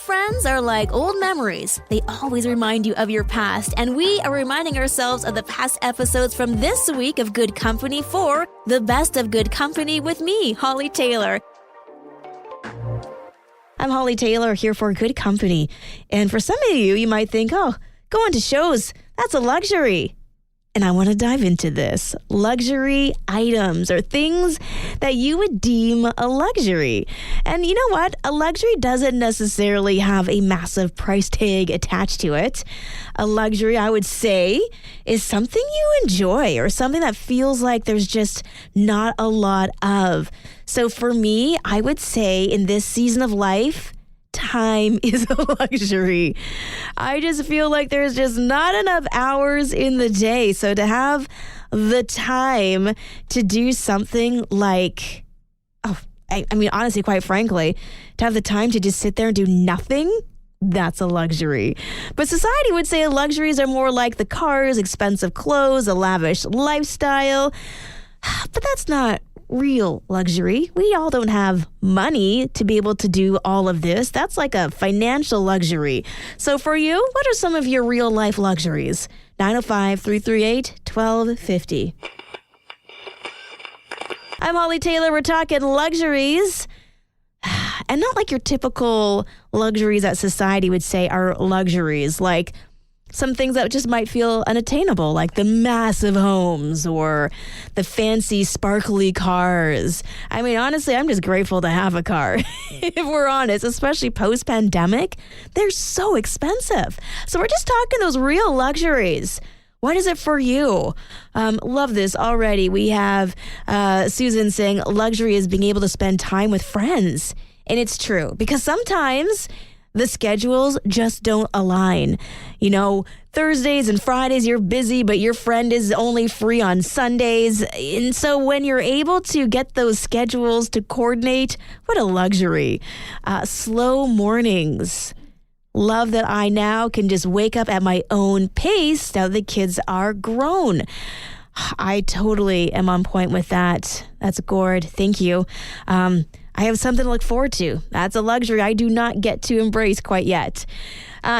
friends are like old memories. They always remind you of your past, and we are reminding ourselves of the past episodes from this week of Good Company for the Best of Good Company with me, Hollie Taylor. I'm Hollie Taylor here for Good Company. And for some of you, you might think, oh, going to shows, that's a luxury. And I want to dive into this. Luxury items or things that you would deem a luxury. And you know what? A luxury doesn't necessarily have a massive price tag attached to it. A luxury, I would say, is something you enjoy or something that feels like there's just not a lot of. So for me, I would say in this season of life, time is a luxury. I just feel like there's just not enough hours in the day. So to have the time to do something like, I mean, honestly, quite frankly, to have the time to just sit there and do nothing, that's a luxury. But society would say luxuries are more like the cars, expensive clothes, a lavish lifestyle. But that's not real luxury. We all don't have money to be able to do all of this. That's like a financial luxury. So for you, what are some of your real life luxuries? 905-338-1250. I'm Hollie Taylor. We're talking luxuries. And not like your typical luxuries that society would say are luxuries, like some things that just might feel unattainable, like the massive homes or the fancy, sparkly cars. I mean, honestly, I'm just grateful to have a car, if we're honest, especially post-pandemic. They're so expensive. So we're just talking those real luxuries. What is it for you? Love this already. We have Susan saying luxury is being able to spend time with friends. And it's true, because sometimes the schedules just don't align. You know, Thursdays and Fridays you're busy, but your friend is only free on Sundays. And so when you're able to get those schedules to coordinate, what a luxury. Slow mornings. Love that I now can just wake up at my own pace now that the kids are grown. I totally am on point with that. That's Gord. Thank you. I have something to look forward to. That's a luxury I do not get to embrace quite yet.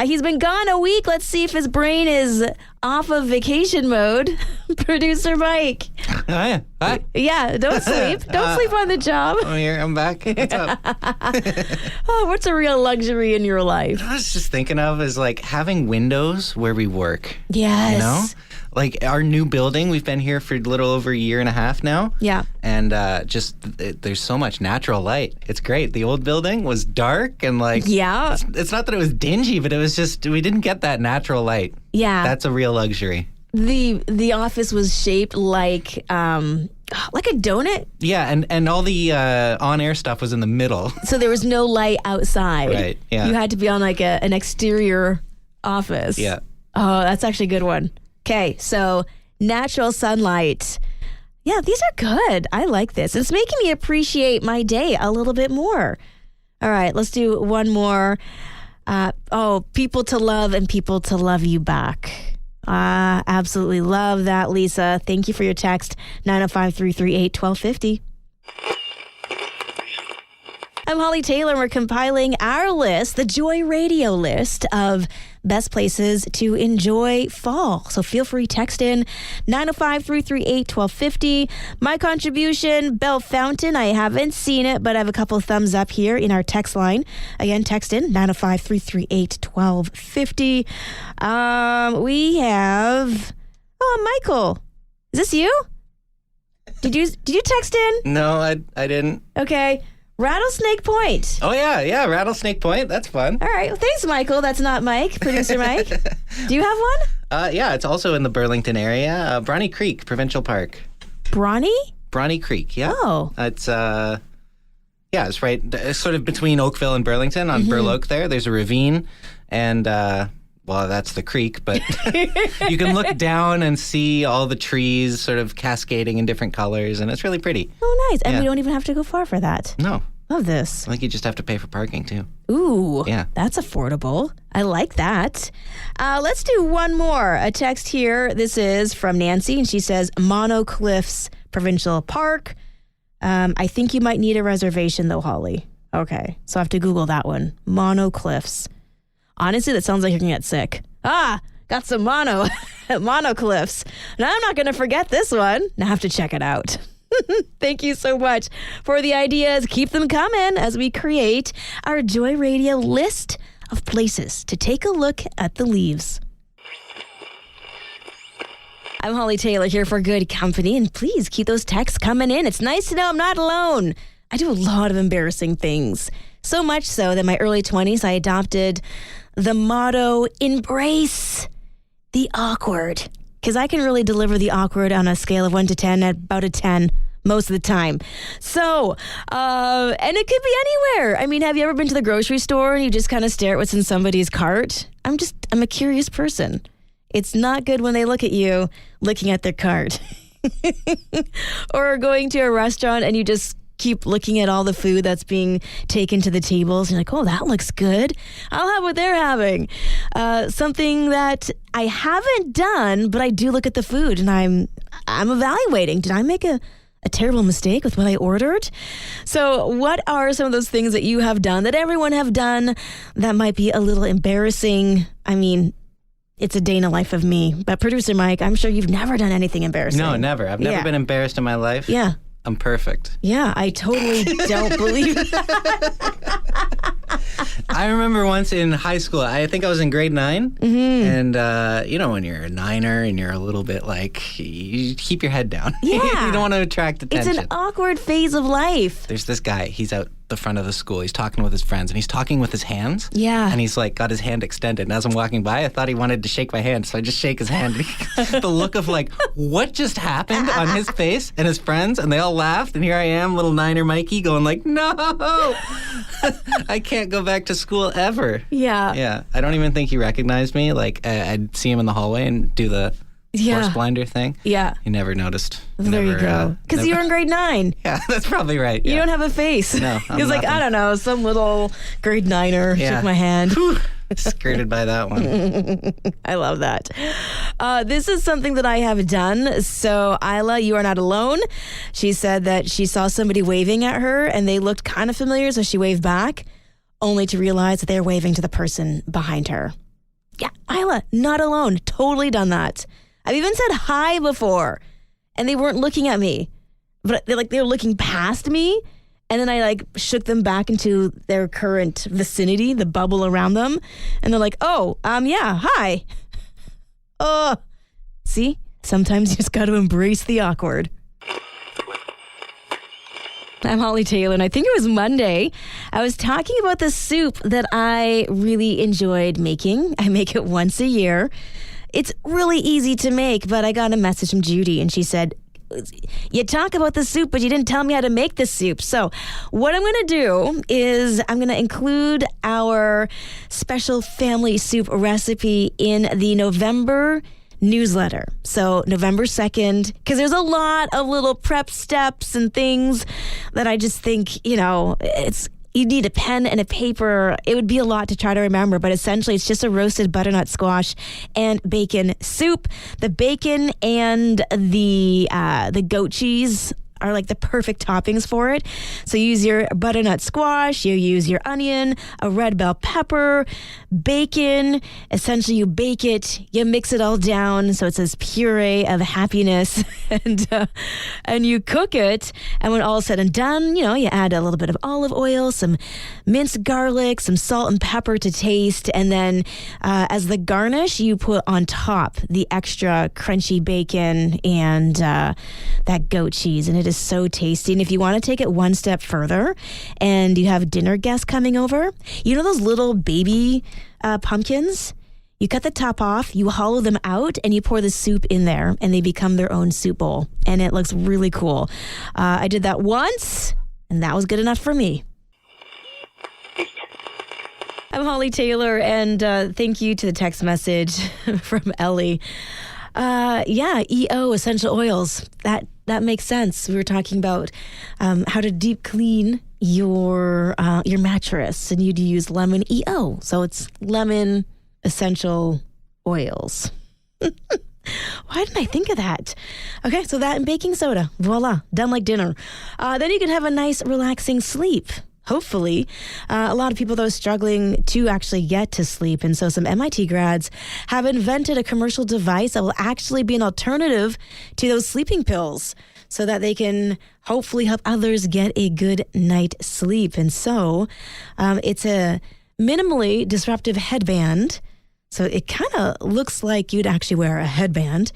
He's been gone a week. Let's see if his brain is off of vacation mode. Producer Mike. Hi. Yeah, don't sleep. Don't sleep on the job. I'm here. I'm back. What's up? What's a real luxury in your life? I was just thinking of is like having windows where we work. Yes. You know? Like our new building, we've been here for a little over a year and a half now. Yeah. And there's so much natural light. It's great. The old building was dark and like, yeah. It's not that it was dingy, but it was just, we didn't get that natural light. Yeah. That's a real luxury. The office was shaped like a donut. Yeah, and all the on-air stuff was in the middle. So there was no light outside. Right, yeah. You had to be on like an exterior office. Yeah. Oh, that's actually a good one. Okay, so natural sunlight. Yeah, these are good. I like this. It's making me appreciate my day a little bit more. All right, let's do one more. People to love and people to love you back. Absolutely love that, Lisa. Thank you for your text, 905-338-1250. I'm Hollie Taylor, and we're compiling our list, the Joy Radio list of best places to enjoy fall. So feel free, text in 905-338-1250. My contribution, Bell Fountain. I haven't seen it, but I have a couple of thumbs up here in our text line. Again, text in 905-338-1250. We have, Michael. Is this you? Did you text in? No, I didn't. Okay. Rattlesnake Point. Oh, yeah, Rattlesnake Point. That's fun. All right. Well, thanks, Michael. That's not Mike, producer Mike. Do you have one? Yeah, it's also in the Burlington area. Brawny Creek Provincial Park. Brawny Creek, yeah. Oh. It's, it's right sort of between Oakville and Burlington on Burloak there. There's a ravine, and, that's the creek, but you can look down and see all the trees sort of cascading in different colors, and it's really pretty. Oh, nice. And we don't even have to go far for that. No. Love this. I think you just have to pay for parking, too. Ooh. Yeah. That's affordable. I like that. Let's do one more. A text here. This is from Nancy, and she says, Mono Cliffs Provincial Park. I think you might need a reservation, though, Holly. Okay, so I have to Google that one. Monocliffs. Honestly, that sounds like you're going to get sick. Got some monocliffs. Now I'm not going to forget this one. Now I have to check it out. Thank you so much for the ideas. Keep them coming as we create our Joy Radio list of places to take a look at the leaves. I'm Hollie Taylor here for Good Company, and please keep those texts coming in. It's nice to know I'm not alone. I do a lot of embarrassing things. So much so that in my early 20s, I adopted the motto, embrace the awkward. Because I can really deliver the awkward on a scale of 1 to 10 at about a 10 most of the time. So, and it could be anywhere. I mean, have you ever been to the grocery store and you just kind of stare at what's in somebody's cart? I'm a curious person. It's not good when they look at you looking at their cart. Or going to a restaurant and you just keep looking at all the food that's being taken to the tables. And you're like, oh, that looks good. I'll have what they're having. Something that I haven't done, but I do look at the food and I'm evaluating. Did I make a terrible mistake with what I ordered? So what are some of those things that you have done, that everyone have done, that might be a little embarrassing? I mean, it's a day in the life of me. But producer Mike, I'm sure you've never done anything embarrassing. No, never. I've never been embarrassed in my life. Yeah. I'm perfect. Yeah, I totally don't believe that. I remember once in high school, I think I was in grade 9, and when you're a niner and you're a little bit like, you keep your head down. Yeah. You don't want to attract attention. It's an awkward phase of life. There's this guy, he's out the front of the school, he's talking with his friends, and he's talking with his hands. Yeah. And he's like, got his hand extended, and as I'm walking by, I thought he wanted to shake my hand, so I just shake his hand. The look of like, what just happened on his face and his friends, and they all laughed, and here I am, little niner Mikey, going like, no! I can't go back to school ever. Yeah. Yeah. I don't even think he recognized me. Like, I'd see him in the hallway and do the horse blinder thing. Yeah. He never noticed. There you go. Because you were in grade 9. Yeah, that's probably right. Yeah. You don't have a face. No. He was like, I don't know, some little grade 9er shook my hand. Skirted by that one. I love that. This is something that I have done. So, Isla, you are not alone. She said that she saw somebody waving at her and they looked kind of familiar, so she waved back, only to realize that they're waving to the person behind her. Yeah, Isla, not alone. Totally done that. I've even said hi before, and they weren't looking at me, but they were looking past me, and then I shook them back into their current vicinity, the bubble around them, and they're like, "Oh, yeah, hi." See, sometimes you just got to embrace the awkward. I'm Hollie Taylor, and I think it was Monday. I was talking about the soup that I really enjoyed making. I make it once a year. It's really easy to make, but I got a message from Judy, and she said, you talk about the soup, but you didn't tell me how to make the soup. So what I'm going to do is I'm going to include our special family soup recipe in the November newsletter. So November 2nd, because there's a lot of little prep steps and things that I just think, you need a pen and a paper. It would be a lot to try to remember, but essentially it's just a roasted butternut squash and bacon soup. The bacon and the goat cheese are like the perfect toppings for it. So you use your butternut squash, you use your onion, a red bell pepper, bacon. Essentially you bake it, you mix it all down so it's this puree of happiness, and you cook it. And when all is said and done, you add a little bit of olive oil, some minced garlic, some salt and pepper to taste, and then as the garnish, you put on top the extra crunchy bacon and that goat cheese, and it is so tasty. And if you want to take it one step further and you have dinner guests coming over, those little baby pumpkins? You cut the top off, you hollow them out, and you pour the soup in there, and they become their own soup bowl. And it looks really cool. I did that once, and that was good enough for me. I'm Hollie Taylor, and thank you to the text message from Ellie. EO, essential oils. That makes sense. We were talking about how to deep clean your mattress, and you'd use lemon EO. So it's lemon essential oils. Why didn't I think of that? Okay, so that and baking soda. Voila, done like dinner. Then you can have a nice, relaxing sleep. hopefully. A lot of people, though, struggling to actually get to sleep. And so some MIT grads have invented a commercial device that will actually be an alternative to those sleeping pills so that they can hopefully help others get a good night's sleep. And so it's a minimally disruptive headband. So it kind of looks like you'd actually wear a headband.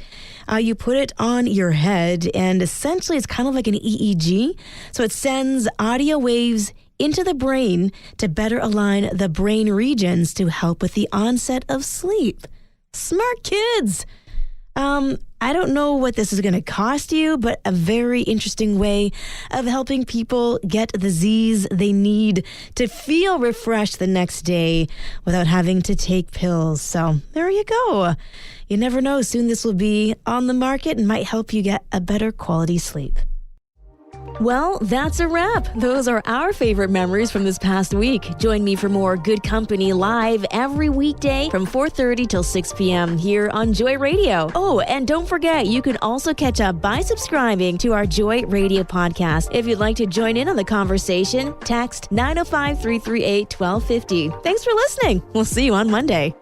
You put it on your head, and essentially it's kind of like an EEG. So it sends audio waves into the brain to better align the brain regions to help with the onset of sleep. Smart kids! I don't know what this is going to cost you, but a very interesting way of helping people get the Z's they need to feel refreshed the next day without having to take pills. So there you go. You never know. Soon this will be on the market and might help you get a better quality sleep. Well, that's a wrap. Those are our favorite memories from this past week. Join me for more Good Company live every weekday from 4:30 till 6 p.m. here on Joy Radio. Oh, and don't forget, you can also catch up by subscribing to our Joy Radio podcast. If you'd like to join in on the conversation, text 905-338-1250. Thanks for listening. We'll see you on Monday.